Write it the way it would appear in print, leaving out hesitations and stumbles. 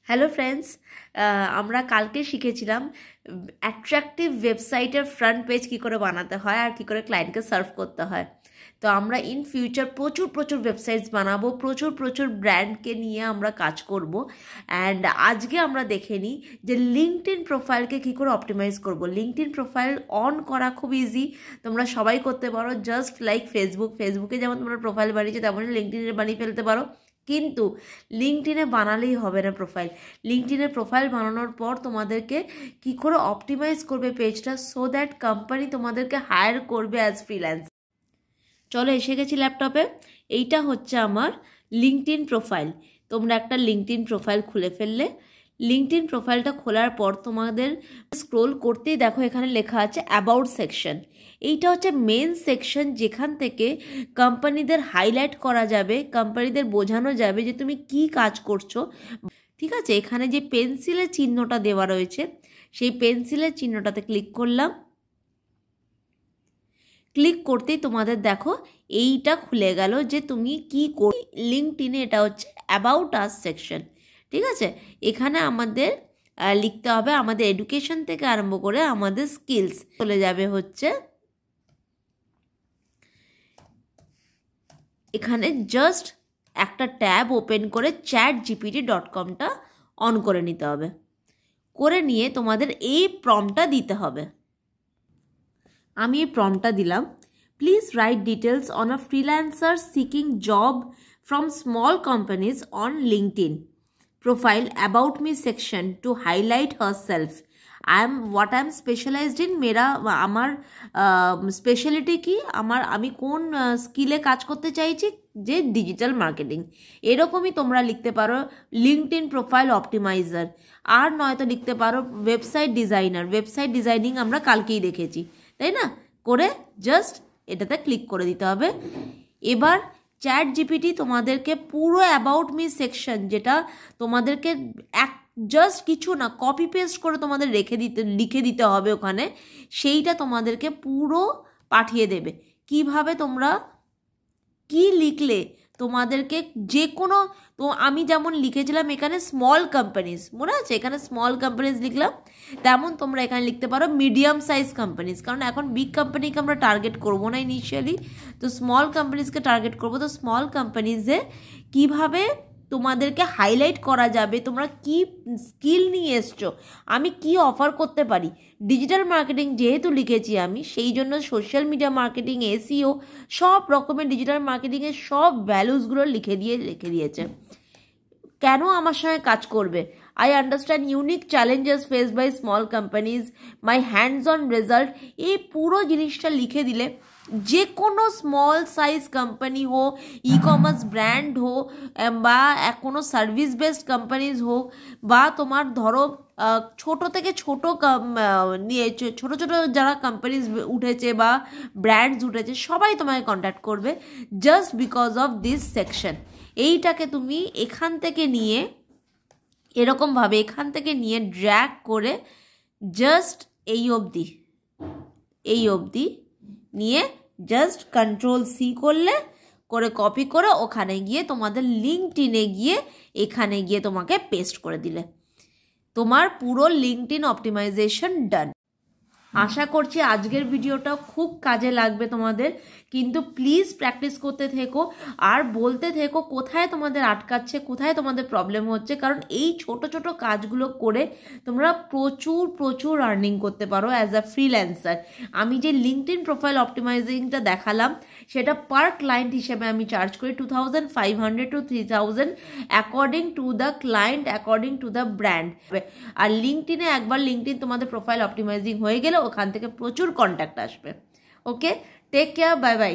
Hello friends, আমরা কালকে শিখেছিলাম অ্যাট্রাকটিভ ওয়েবসাইটের ফ্রন্ট পেজ কী করে বানাতে হয় আর কী করে ক্লায়েন্টকে সার্ভ করতে হয়। তো আমরা ইন ফিউচার প্রচুর ওয়েবসাইটস বানাবো, প্রচুর ব্র্যান্ডকে নিয়ে আমরা কাজ করব। অ্যান্ড আজকে আমরা দেখে নিই যে লিঙ্কডইন প্রোফাইলকে কী করে অপটিমাইজ করব। লিঙ্কডইন প্রোফাইল অন করা খুব ইজি, তোমরা সবাই করতে পারো। জাস্ট লাইক ফেসবুকে যেমন তোমরা প্রোফাইল বানিয়েছো তেমনই লিঙ্কডইনে বানিয়ে ফেলতে পারো। কিন্তু লিঙ্কডইনে বানালেই হবে না প্রোফাইল। লিঙ্কডইনে প্রোফাইল বানানোর পর তোমাদেরকে কি করে অপটিমাইজ করবে পেজটা, সো দ্যাট কোম্পানি তোমাদেরকে হায়ার করবে অ্যাজ ফ্রিল্যান্স। চলো, এসে গেছি ল্যাপটপে। এইটা হচ্ছে আমার লিঙ্কডইন প্রোফাইল। তোমরা একটা লিঙ্কডইন প্রোফাইল খুলে ফেললে। লিঙ্কডইন প্রোফাইলটা খোলার পর তোমাদের স্ক্রোল করতেই দেখো এখানে লেখা আছে অ্যাবাউট সেকশন। এইটা হচ্ছে মেন সেকশন, যেখান থেকে কোম্পানিদের হাইলাইট করা যাবে, কোম্পানিদের বোঝানো যাবে যে তুমি কি কাজ করছো। ঠিক আছে, এখানে যে পেন্সিলের চিহ্নটা দেওয়া রয়েছে সেই পেন্সিলের চিহ্নটাতে ক্লিক করলাম। ক্লিক করতেই তোমাদের দেখো এইটা খুলে গেল যে তুমি কি কর লিঙ্কডইনে। এটা হচ্ছে অ্যাবাউট আস সেকশন। ঠিক আছে, এখানে আমাদের লিখতে হবে আমাদের এডুকেশন থেকে আরম্ভ করে আমাদের স্কিলস। চলে যাবে হচ্ছে এখানে জাস্ট একটা ট্যাব ওপেন করে chatgpt.com-টা অন করে নিতে হবে। করে নিয়ে তোমাদের এই প্রম্পটটা দিতে হবে। আমি এই প্রম্পটটা দিলাম, please write details on a freelancer seeking job from small companies on LinkedIn profile about me section to highlight herself. What I am specialized in. আমার স্পেশালিটি কি, আমি কোন স্কিলে কাজ করতে চাইছি, যে ডিজিটাল মার্কেটিং। এরকমই তোমরা লিখতে পারো লিঙ্কডইন প্রোফাইল অপটিমাইজার, আর নয়তো লিখতে পারো ওয়েবসাইট ডিজাইনার। ওয়েবসাইট ডিজাইনিং আমরা কালকেই দেখেছি, তাই না? করে জাস্ট এটাতে ক্লিক করে দিতে হবে। এবার ChatGPT তোমাদেরকে পুরো অ্যাবাউট মি সেকশন, যেটা তোমাদেরকে জাস্ট কিছু না কপি পেস্ট করে তোমাদের লিখে দিতে হবে ওখানে, সেইটা তোমাদেরকে পুরো পাঠিয়ে দেবে। কিভাবে তোমরা কি লিখলে তোমাদেরকে যে কোনো, তো আমি যেমন লিখেছিলাম এখানে স্মল কোম্পানিজ, মনে আছে এখানে স্মল কোম্পানিজ লিখলাম, তেমন তোমরা এখানে লিখতে পারো মিডিয়াম সাইজ কোম্পানিজ। কারণ এখন বিগ কোম্পানিকে আমরা টার্গেট করবো না ইনিশিয়ালি, তো স্মল কোম্পানিজকে টার্গেট করবো। তো স্মল কোম্পানিজে কীভাবে তোমাদেরকে হাইলাইট করা যাবে, তোমরা কি স্কিল নিয়ে এসছো, আমি কি অফার করতে পারি। ডিজিটাল মার্কেটিং যেহেতু লিখেছি আমি, সেই জন্য সোশ্যাল মিডিয়া মার্কেটিং, এসইও, সব রকমের ডিজিটাল মার্কেটিংয়ের সব ভ্যালুসগুলো লিখে দিয়েছে। কেন আমার সঙ্গে কাজ করবে, I understand unique challenges face by small companies, my hands on result. এই পুরো জিনিসটা লিখে দিলে যে কোনো স্মল সাইজ কোম্পানি হোক, ই কমার্স ব্র্যান্ড হোক, বা কোনো সার্ভিস বেসড কোম্পানিজ হোক, বা তোমার ধরো ছোট থেকে ছোট নিয়ে ছোট যারা কোম্পানিজ উঠেছে বা ব্র্যান্ডস উঠেছে, সবাই তোমাকে কন্ট্যাক্ট করবে just because of this section. এইটাকে তুমি এখান থেকে নিয়ে এরকমভাবে এখান থেকে নিয়ে ড্র্যাগ করে জাস্ট এই অবধি নিয়ে জাস্ট Ctrl+C করে কপি করে ওখানে গিয়ে তোমাদের লিঙ্কডইনে গিয়ে এখানে গিয়ে তোমাকে পেস্ট করে দিলে তোমার পুরো লিঙ্কডইন অপটিমাইজেশন ডান। আশা করছি আজকের ভিডিওটা খুব কাজে লাগবে তোমাদের, কিন্তু প্লিজ প্র্যাকটিস করতে থেকো আর বলতে থেকো কোথায় তোমাদের আটকাচ্ছে, কোথায় তোমাদের প্রবলেম হচ্ছে। কারণ এই ছোট কাজগুলো করে তোমরা প্রচুর আর্নিং করতে পারো অ্যাজ আ ফ্রিল্যান্সার। আমি যে লিঙ্কডইন প্রোফাইল অপটিমাইজিংটা দেখালাম সেটা পার ক্লায়েন্ট হিসেবে আমি চার্জ করি 2500 to 3000 according to the client, according to the brand. আর লিঙ্কডইনে একবার লিঙ্কডইন তোমাদের প্রোফাইল অপটিমাইজিং হয়ে গেলে ওখান থেকে প্রচুর কন্ট্যাক্ট আসবে। ওকে, টেক কেয়ার, বাই বাই।